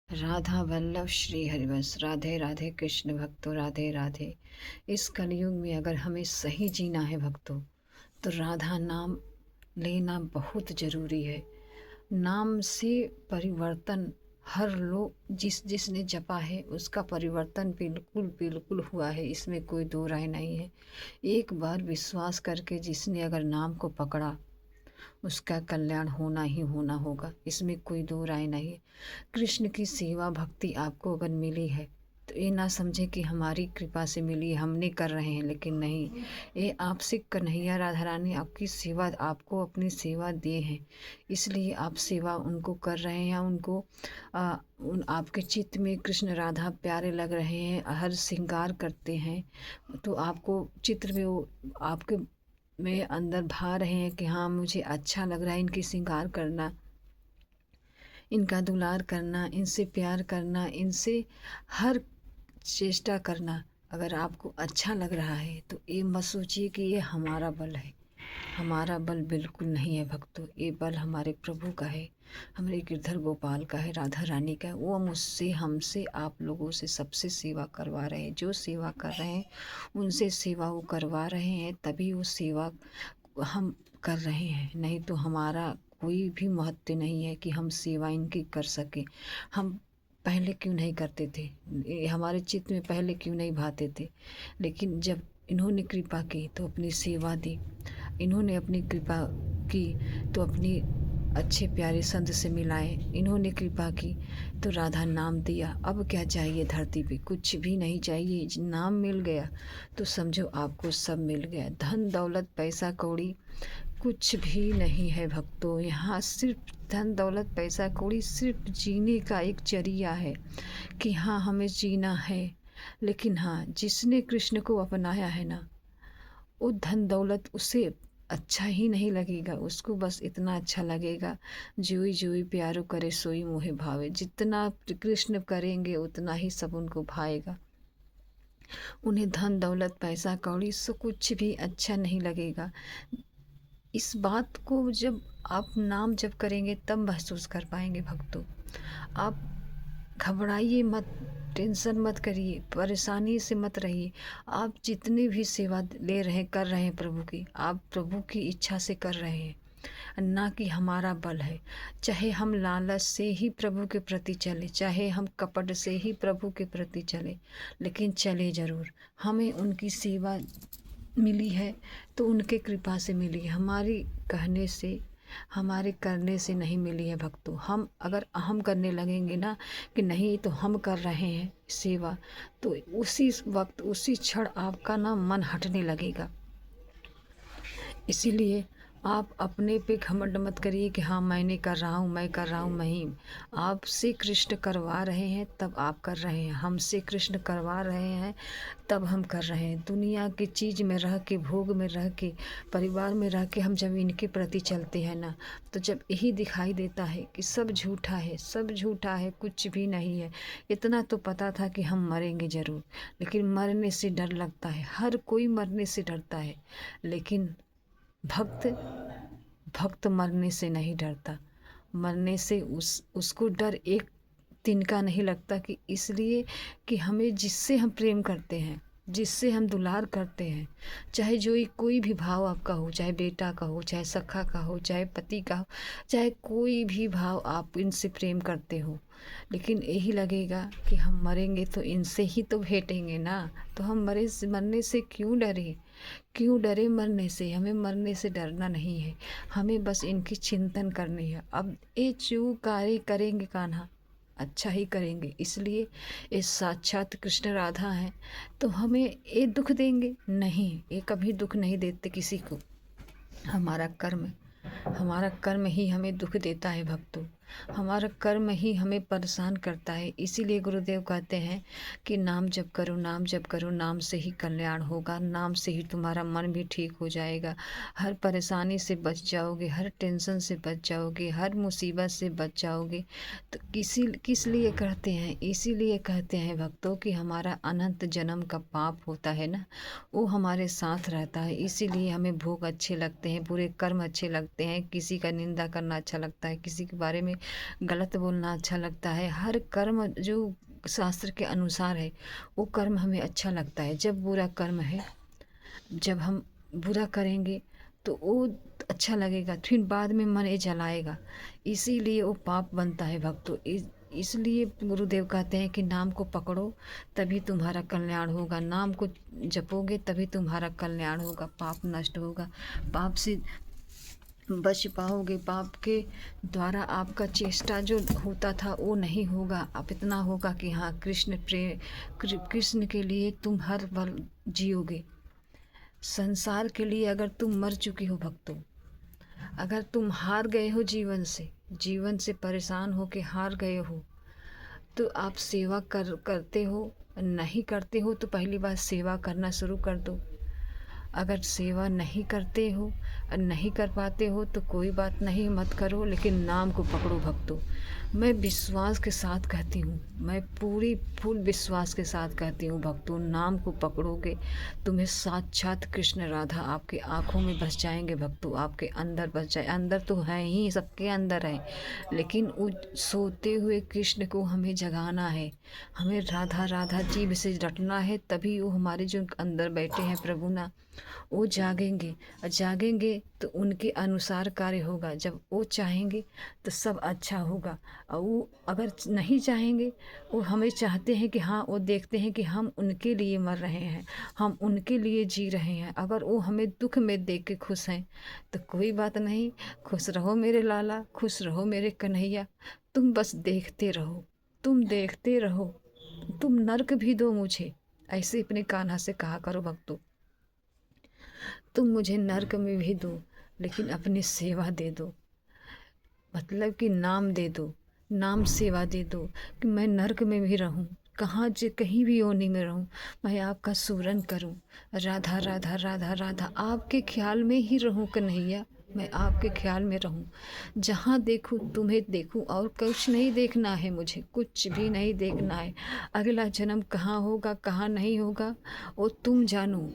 राधा वल्लभ श्री हरिवंश। राधे राधे कृष्ण भक्तों, राधे राधे। इस कलयुग में अगर हमें सही जीना है भक्तों, तो राधा नाम लेना बहुत ज़रूरी है। नाम से परिवर्तन हर लोग जिसने जपा है उसका परिवर्तन बिल्कुल बिल्कुल हुआ है, इसमें कोई दो राय नहीं है। एक बार विश्वास करके जिसने अगर नाम को पकड़ा उसका कल्याण होना ही होना होगा, इसमें कोई दो राय नहीं है। कृष्ण की सेवा भक्ति आपको अगर मिली है तो ये ना समझे कि हमारी कृपा से मिली है, हमने कर रहे हैं, लेकिन नहीं, ये आपसे कन्हैया राधा रानी आपकी सेवा, आपको अपनी सेवा दिए हैं, इसलिए आप सेवा उनको कर रहे हैं। उनको उन आपके चित्त में कृष्ण राधा प्यारे लग रहे हैं, हर श्रृंगार करते हैं, तो आपको चित्र में वो आपके में अंदर भा रहे हैं कि हाँ मुझे अच्छा लग रहा है इनकी श्रृंगार करना, इनका दुलार करना, इनसे प्यार करना, इनसे हर चेष्टा करना। अगर आपको अच्छा लग रहा है तो ये मत सोचिए कि ये हमारा बल है। हमारा बल बिल्कुल नहीं है भक्तों, ये बल हमारे प्रभु का है, हमारे गिरधर गोपाल का है, राधा रानी का है। वो मुझसे, हमसे, आप लोगों से सबसे सेवा करवा रहे हैं। जो सेवा कर रहे हैं उनसे सेवा वो करवा रहे हैं, तभी वो सेवा हम कर रहे हैं। नहीं तो हमारा कोई भी महत्व नहीं है कि हम सेवा इनकी कर सकें। हम पहले क्यों नहीं करते थे, ये हमारे चित्त में पहले क्यों नहीं भाते थे, लेकिन जब इन्होंने कृपा की तो अपनी सेवा दी, इन्होंने अपनी कृपा की तो अपनी अच्छे प्यारे संत से मिलाए, इन्होंने कृपा की तो राधा नाम दिया। अब क्या चाहिए धरती पे, कुछ भी नहीं चाहिए। नाम मिल गया तो समझो आपको सब मिल गया। धन दौलत पैसा कौड़ी कुछ भी नहीं है भक्तों, यहाँ सिर्फ धन दौलत पैसा कौड़ी सिर्फ जीने का एक जरिया है कि हाँ हमें जीना है। लेकिन हाँ, जिसने कृष्ण को अपनाया है ना, वो धन दौलत उसे अच्छा ही नहीं लगेगा, उसको बस इतना अच्छा लगेगा, जोई जोई प्यारो करे सोई मोहे भावे। जितना कृष्ण करेंगे उतना ही सब उनको भाएगा। उन्हें धन दौलत पैसा कौड़ी से कुछ भी अच्छा नहीं लगेगा। इस बात को जब आप नाम जप करेंगे तब महसूस कर पाएंगे भक्तों। आप घबराइए मत, टेंशन मत करिए, परेशानी से मत रहिए। आप जितने भी सेवा ले रहे कर रहे हैं प्रभु की, आप प्रभु की इच्छा से कर रहे हैं, ना कि हमारा बल है। चाहे हम लालच से ही प्रभु के प्रति चले, चाहे हम कपट से ही प्रभु के प्रति चले, लेकिन चले ज़रूर। हमें उनकी सेवा मिली है तो उनके कृपा से मिली है, हमारी कहने से, हमारे करने से नहीं मिली है भक्तों। हम अगर अहम करने लगेंगे ना कि नहीं तो हम कर रहे हैं सेवा, तो उसी वक्त उसी क्षण आपका ना मन हटने लगेगा। इसीलिए आप अपने पे घमंड मत करिए कि हाँ मैंने कर रहा हूँ, मैं कर रहा हूँ। नहीं, आपसे कृष्ण करवा रहे हैं तब आप कर रहे हैं, हमसे कृष्ण करवा रहे हैं तब हम कर रहे हैं। दुनिया की चीज़ में रह के, भोग में रह के, परिवार में रह के हम जब इनके प्रति चलते हैं ना, तो जब यही दिखाई देता है कि सब झूठा है, सब झूठा है, कुछ भी नहीं है। इतना तो पता था कि हम मरेंगे ज़रूर, लेकिन मरने से डर लगता है, हर कोई मरने से डरता है, लेकिन भक्त भक्त मरने से नहीं डरता। मरने से उसको डर एक दिन का नहीं लगता, कि इसलिए कि हमें जिससे हम प्रेम करते हैं, जिससे हम दुलार करते हैं, चाहे जो कोई भी भाव आपका हो, चाहे बेटा का हो, चाहे सखा का हो, चाहे पति का हो, चाहे कोई भी भाव आप इनसे प्रेम करते हो, लेकिन यही लगेगा कि हम मरेंगे तो इनसे ही तो भेंटेंगे ना, तो हम मरने से क्यों डरे, क्यों डरे मरने से। हमें मरने से डरना नहीं है, हमें बस इनकी चिंतन करनी है। अब ये जो कार्य करेंगे कान्हा, अच्छा ही करेंगे, इसलिए ये साक्षात कृष्ण राधा हैं, तो हमें ये दुख देंगे नहीं, ये कभी दुख नहीं देते किसी को। हमारा कर्म, हमारा कर्म ही हमें दुख देता है भक्तों, हमारा कर्म ही हमें परेशान करता है। इसीलिए गुरुदेव कहते हैं कि नाम जप करो, नाम जप करो, नाम से ही कल्याण होगा, नाम से ही तुम्हारा मन भी ठीक हो जाएगा, हर परेशानी से बच जाओगे, हर टेंशन से बच जाओगे, हर मुसीबत से बच जाओगे। तो किस लिए कहते हैं, इसीलिए कहते हैं भक्तों कि हमारा अनंत जन्म का पाप होता है ना, वो हमारे साथ रहता है। इसीलिए हमें भोग अच्छे लगते हैं, बुरे कर्म अच्छे लगते हैं, किसी का निंदा करना अच्छा लगता है, किसी के बारे में गलत बोलना अच्छा लगता है। हर कर्म जो शास्त्र के अनुसार है वो कर्म हमें अच्छा लगता है। जब बुरा कर्म है, जब हम बुरा करेंगे तो वो अच्छा लगेगा, फिर बाद में मन ये जलाएगा, इसीलिए वो पाप बनता है भक्तों। इसलिए गुरुदेव कहते हैं कि नाम को पकड़ो तभी तुम्हारा कल्याण होगा, नाम को जपोगे तभी तुम्हारा कल्याण होगा, पाप नष्ट होगा, पाप से बच पाओगे। पाप के द्वारा आपका चेष्टा जो होता था वो नहीं होगा। अब इतना होगा कि हाँ कृष्ण के लिए तुम हर पल जियोगे। संसार के लिए अगर तुम मर चुके हो भक्तों, अगर तुम हार गए हो जीवन से परेशान हो के हार गए हो, तो आप सेवा करते हो, नहीं करते हो तो पहली बार सेवा करना शुरू कर दो। अगर सेवा नहीं करते हो, नहीं कर पाते हो तो कोई बात नहीं, मत करो, लेकिन नाम को पकड़ो भक्तों। मैं विश्वास के साथ कहती हूँ, मैं पूरी फुल विश्वास के साथ कहती हूँ भक्तों, नाम को पकड़ोगे तुम्हें साक्षात कृष्ण राधा आपके आँखों में बस जाएंगे भक्तों, आपके अंदर बस जाए। अंदर तो है ही, सबके अंदर है, लेकिन उस सोते हुए कृष्ण को हमें जगाना है, हमें राधा राधा जीभ से रटना है, तभी वो हमारे जो अंदर बैठे हैं प्रभु ना, वो जागेंगे। और जागेंगे तो उनके अनुसार कार्य होगा। जब वो चाहेंगे तो सब अच्छा होगा, और वो अगर नहीं चाहेंगे, वो हमें चाहते हैं कि हाँ, वो देखते हैं कि हम उनके लिए मर रहे हैं, हम उनके लिए जी रहे हैं। अगर वो हमें दुख में देख के खुश हैं तो कोई बात नहीं, खुश रहो मेरे लाला, खुश रहो मेरे कन्हैया, तुम बस देखते रहो, तुम देखते रहो, तुम नरक भी दो मुझे, ऐसे अपने कान्हा से कहा करो भक्तों। तुम मुझे नरक में भी दो, लेकिन अपनी सेवा दे दो, मतलब कि नाम दे दो, नाम सेवा दे दो, कि मैं नरक में भी रहूं, कहीं भी योनि में रहूं, मैं आपका सुरन करूं, राधा राधा राधा राधा, आपके ख्याल में ही रहूं कन्हैया, मैं आपके ख्याल में रहूं, जहाँ देखूं तुम्हें देखूं, और कुछ नहीं देखना है मुझे, कुछ भी नहीं देखना है। अगला जन्म कहाँ होगा कहाँ नहीं होगा वो तुम जानो।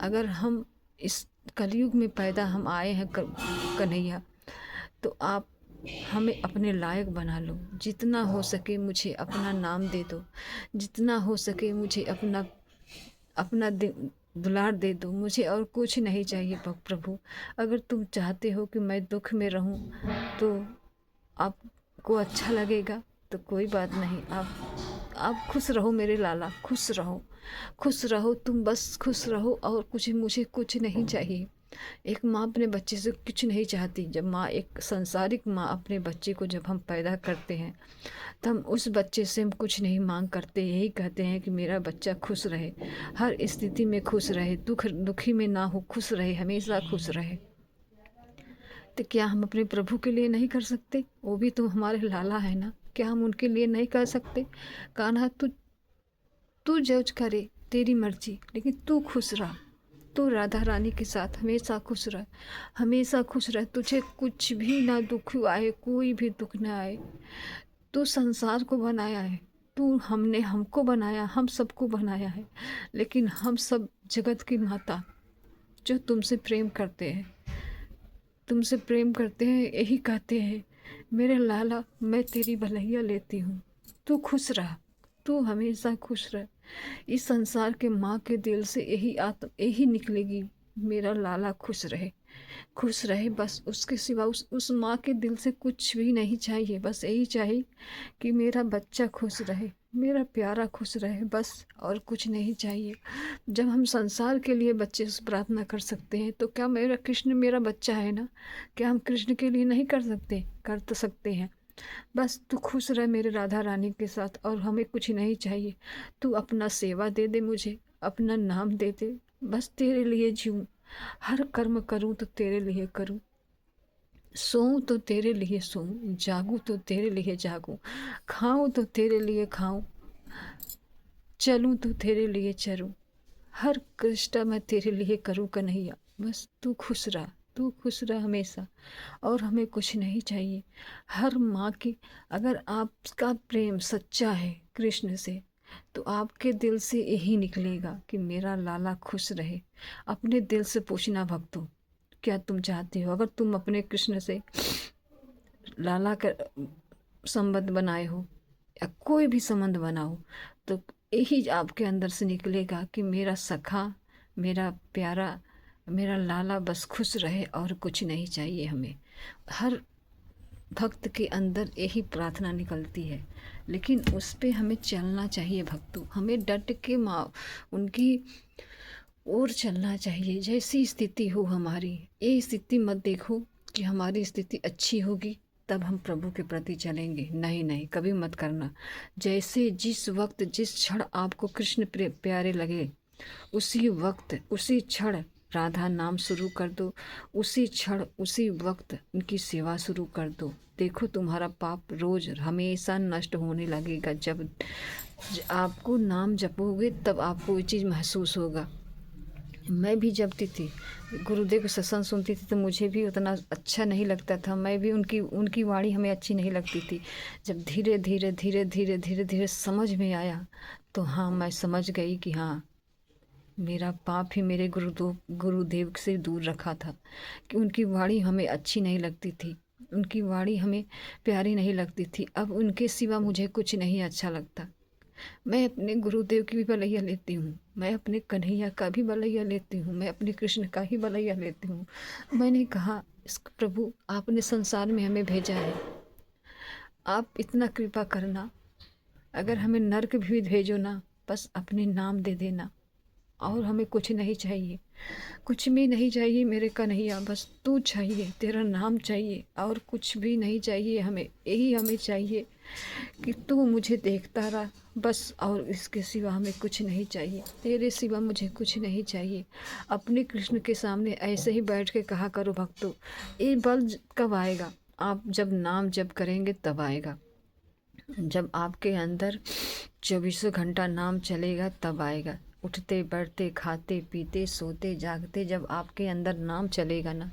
अगर हम इस कलयुग में पैदा हम आए हैं कन्हैया, तो आप हमें अपने लायक बना लो। जितना हो सके मुझे अपना नाम दे दो, जितना हो सके मुझे अपना अपना दुलार दे दो, मुझे और कुछ नहीं चाहिए प्रभु। अगर तुम चाहते हो कि मैं दुख में रहूं तो आपको अच्छा लगेगा तो कोई बात नहीं, आप खुश रहो मेरे लाला, खुश रहो, खुश रहो, तुम बस खुश रहो, और कुछ मुझे कुछ नहीं चाहिए। एक माँ अपने बच्चे से कुछ नहीं चाहती। जब माँ, एक संसारिक माँ अपने बच्चे को जब हम पैदा करते हैं तो हम उस बच्चे से हम कुछ नहीं मांग करते, यही कहते हैं कि मेरा बच्चा खुश रहे, हर स्थिति में खुश रहे, दुखी में ना हो, खुश रहे, हमेशा खुश रहे। तो क्या हम अपने प्रभु के लिए नहीं कर सकते? वो भी तो हमारे लाला है ना, क्या हम उनके लिए नहीं कर सकते? कान्हा तू तू जज करे, तेरी मर्जी, लेकिन तू खुश रह, तू राधा रानी के साथ हमेशा खुश रह, हमेशा खुश रह, तुझे कुछ भी ना दुख आए, कोई भी दुख ना आए। तू संसार को बनाया है, तू हमने हमको बनाया, हम सबको बनाया है, लेकिन हम सब जगत की माता जो तुमसे प्रेम करते हैं, तुमसे प्रेम करते हैं, यही कहते हैं मेरे लाला मैं तेरी भलैया लेती हूँ, तू खुश रह, तू हमेशा खुश रह। इस संसार के माँ के दिल से यही निकलेगी, मेरा लाला खुश रहे, खुश रहे, बस उसके सिवा उस माँ के दिल से कुछ भी नहीं चाहिए। बस यही चाहिए कि मेरा बच्चा खुश रहे, मेरा प्यारा खुश रहे, बस और कुछ नहीं चाहिए। जब हम संसार के लिए बच्चे से प्रार्थना कर सकते हैं तो क्या मेरा कृष्ण मेरा बच्चा है ना, क्या हम कृष्ण के लिए नहीं कर सकते? कर तो सकते हैं। बस तू खुश रह मेरे राधा रानी के साथ, और हमें कुछ नहीं चाहिए। तू अपना सेवा दे दे मुझे, अपना नाम दे दे, बस तेरे लिए जीऊँ, हर कर्म करूँ तो तेरे लिए करूँ, सोऊं तो तेरे लिए सोऊं, जागूं तो तेरे लिए जागूं, खाऊं तो तेरे लिए खाऊं, चलूं तो तेरे लिए चलूं, हर कष्ट मैं तेरे लिए करूं कन्हैया। बस तू खुश रह, तू खुश रह हमेशा, और हमें कुछ नहीं चाहिए। हर माँ की, अगर आपका प्रेम सच्चा है कृष्ण से, तो आपके दिल से यही निकलेगा कि मेरा लाला खुश रहे। अपने दिल से पूछना भक्तों, क्या तुम चाहते हो? अगर तुम अपने कृष्ण से लाला कर संबंध बनाए हो या कोई भी संबंध बनाओ, तो यही आपके अंदर से निकलेगा कि मेरा सखा, मेरा प्यारा, मेरा लाला बस खुश रहे और कुछ नहीं चाहिए हमें। हर भक्त के अंदर यही प्रार्थना निकलती है, लेकिन उस पे हमें चलना चाहिए भक्तों। हमें डट के माँ उनकी ओर चलना चाहिए। जैसी स्थिति हो हमारी, ये स्थिति मत देखो कि हमारी स्थिति अच्छी होगी तब हम प्रभु के प्रति चलेंगे। नहीं नहीं, कभी मत करना। जैसे जिस वक्त जिस क्षण आपको कृष्ण प्यारे लगे, उसी वक्त उसी क्षण राधा नाम शुरू कर दो, उसी क्षण उसी वक्त उनकी सेवा शुरू कर दो। देखो तुम्हारा पाप रोज हमेशा नष्ट होने लगेगा। जब आपको नाम जपोगे तब आपको ये चीज़ महसूस होगा। मैं भी जपती थी, गुरुदेव का सत्संग सुनती थी तो मुझे भी उतना अच्छा नहीं लगता था। मैं भी उनकी वाणी हमें अच्छी नहीं लगती थी। जब धीरे धीरे धीरे धीरे धीरे धीरे समझ में आया तो हाँ, मैं समझ गई कि हाँ, मेरा पाप ही मेरे गुरुदेव से दूर रखा था, कि उनकी वाणी हमें अच्छी नहीं लगती थी, उनकी वाणी हमें प्यारी नहीं लगती थी। अब उनके सिवा मुझे कुछ नहीं अच्छा लगता। मैं अपने गुरुदेव की भी भलैया लेती हूँ, मैं अपने कन्हैया का भी भलैया लेती हूँ, मैं अपने कृष्ण का ही भलैया लेती हूँ। मैंने कहा, इस प्रभु आपने संसार में हमें भेजा है, आप इतना कृपा करना, अगर हमें नर्क भी भेजो ना, बस अपने नाम दे देना, और हमें कुछ नहीं चाहिए, कुछ भी नहीं चाहिए मेरे कन्हैया, बस तू चाहिए, तेरा नाम चाहिए, और कुछ भी नहीं चाहिए हमें। यही हमें चाहिए कि तू मुझे देखता रहा बस, और इसके सिवा हमें कुछ नहीं चाहिए, तेरे सिवा मुझे कुछ नहीं चाहिए। अपने कृष्ण के सामने ऐसे ही बैठ के कहा करो भक्तों, ये बल कब आएगा? आप जब नाम जप करेंगे तब आएगा। जब आपके अंदर 24 घंटा नाम चलेगा तब आएगा। उठते बैठते खाते पीते सोते जागते जब आपके अंदर नाम चलेगा ना,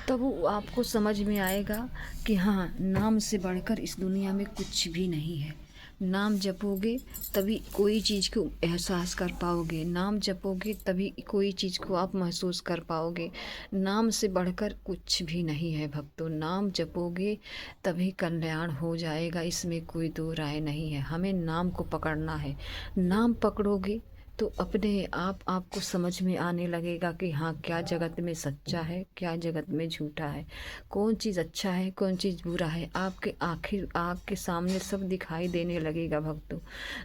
तब वो आपको समझ में आएगा कि हाँ, नाम से बढ़कर इस दुनिया में कुछ भी नहीं है। नाम जपोगे तभी कोई चीज़ को एहसास कर पाओगे, नाम जपोगे तभी कोई चीज़ को आप महसूस कर पाओगे। नाम से बढ़कर कुछ भी नहीं है भक्तों। नाम जपोगे तभी कल्याण हो जाएगा, इसमें कोई दो राय नहीं है। हमें नाम को पकड़ना है। नाम पकड़ोगे तो अपने आप आपको समझ में आने लगेगा कि हाँ, क्या जगत में सच्चा है, क्या जगत में झूठा है, कौन चीज़ अच्छा है, कौन चीज़ बुरा है। आपके आखिर आपके सामने सब दिखाई देने लगेगा भक्तों।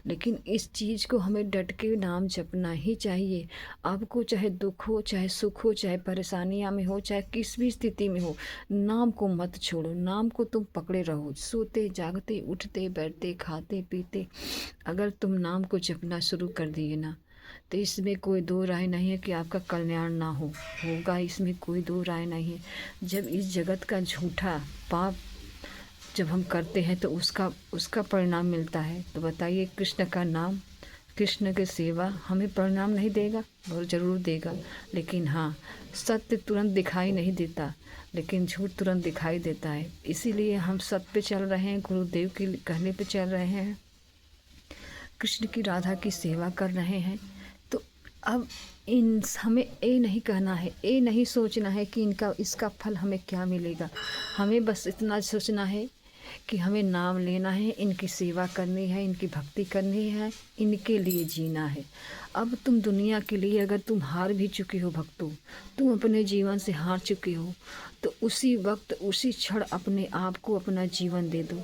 लेकिन इस चीज़ को हमें डट के नाम जपना ही चाहिए। आपको चाहे दुख हो, चाहे सुख हो, चाहे परेशानियाँ में हो, चाहे किस भी स्थिति में हो, नाम को मत छोड़ो। नाम को तुम पकड़े रहो, सोते जागते उठते बैठते खाते पीते। अगर तुम नाम को जपना शुरू कर दिए ना, तो इसमें कोई दो राय नहीं है कि आपका कल्याण ना होगा, इसमें कोई दो राय नहीं है। जब इस जगत का झूठा पाप जब हम करते हैं तो उसका परिणाम मिलता है। तो बताइए, कृष्ण का नाम, कृष्ण की सेवा हमें परिणाम नहीं देगा? बहुत ज़रूर देगा। लेकिन हाँ, सत्य तुरंत दिखाई नहीं देता, लेकिन झूठ तुरंत दिखाई देता है। इसीलिए हम सत्य पे चल रहे हैं, गुरुदेव के कहने पे चल रहे हैं, कृष्ण की राधा की सेवा कर रहे हैं। तो अब हमें ये नहीं कहना है, ये नहीं सोचना है कि इसका फल हमें क्या मिलेगा। हमें बस इतना सोचना है कि हमें नाम लेना है, इनकी सेवा करनी है, इनकी भक्ति करनी है, इनके लिए जीना है। अब तुम दुनिया के लिए अगर तुम हार भी चुके हो भक्तों, तुम अपने जीवन से हार चुके हो, तो उसी वक्त उसी क्षण अपने आप को अपना जीवन दे दो।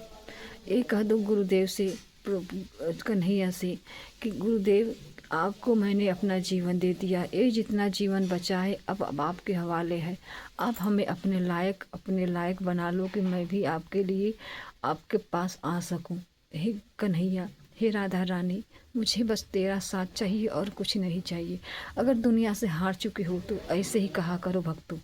ये कह दो गुरुदेव से, कन्हैया से, कि गुरुदेव आपको मैंने अपना जीवन दे दिया, ये जितना जीवन बचा है अब आपके हवाले है। आप हमें अपने लायक बना लो कि मैं भी आपके लिए आपके पास आ सकूं। हे कन्हैया, हे राधा रानी, मुझे बस तेरा साथ चाहिए और कुछ नहीं चाहिए। अगर दुनिया से हार चुके हो तो ऐसे ही कहा करो भक्तों,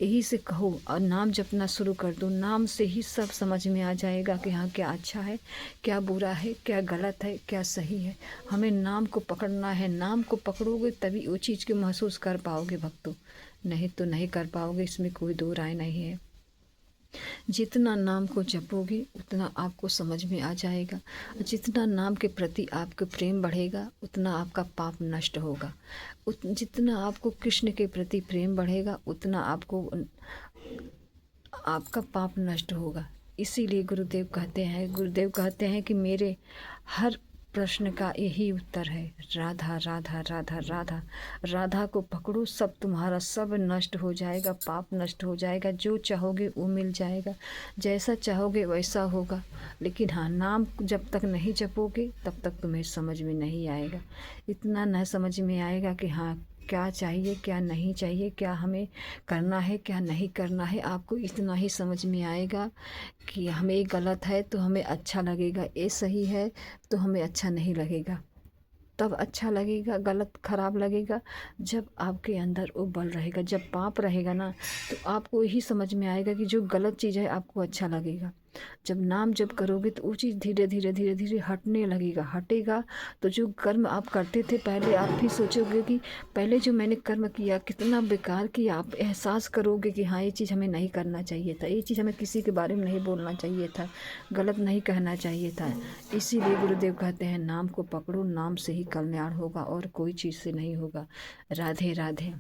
यही से कहो और नाम जपना शुरू कर दो। नाम से ही सब समझ में आ जाएगा कि हाँ, क्या अच्छा है, क्या बुरा है, क्या गलत है, क्या सही है। हमें नाम को पकड़ना है। नाम को पकड़ोगे तभी वो चीज़ को महसूस कर पाओगे भक्तों, नहीं तो नहीं कर पाओगे, इसमें कोई दो राय नहीं है। जितना नाम को जपोगे उतना आपको समझ में आ जाएगा। जितना नाम के प्रति आपका प्रेम बढ़ेगा उतना आपका पाप नष्ट होगा। जितना आपको कृष्ण के प्रति प्रेम बढ़ेगा उतना आपका पाप नष्ट होगा। इसीलिए गुरुदेव कहते हैं कि मेरे हर प्रश्न का यही उत्तर है, राधा राधा राधा राधा। राधा को पकड़ो, सब तुम्हारा सब नष्ट हो जाएगा, पाप नष्ट हो जाएगा, जो चाहोगे वो मिल जाएगा, जैसा चाहोगे वैसा होगा। लेकिन हाँ, नाम जब तक नहीं जपोगे तब तक तुम्हें समझ में नहीं आएगा। इतना न समझ में आएगा कि हाँ, क्या चाहिए क्या नहीं चाहिए, क्या हमें करना है क्या नहीं करना है। आपको इतना ही समझ में आएगा कि हमें ये गलत है तो हमें अच्छा लगेगा, ये सही है तो हमें अच्छा नहीं लगेगा। तब अच्छा लगेगा, गलत खराब लगेगा जब आपके अंदर वो बल रहेगा। जब पाप रहेगा ना, तो आपको यही समझ में आएगा कि जो गलत चीज़ है आपको अच्छा लगेगा। जब नाम जब करोगे तो वो चीज़ धीरे धीरे धीरे धीरे हटने लगेगा, हटेगा। तो जो कर्म आप करते थे पहले, आप भी सोचोगे कि पहले जो मैंने कर्म किया कितना बेकार किया। आप एहसास करोगे कि हाँ, ये चीज़ हमें नहीं करना चाहिए था, ये चीज़ हमें किसी के बारे में नहीं बोलना चाहिए था, गलत नहीं कहना चाहिए था। इसीलिए गुरुदेव कहते हैं नाम को पकड़ो, नाम से ही कल्याण होगा और कोई चीज़ से नहीं होगा। राधे राधे।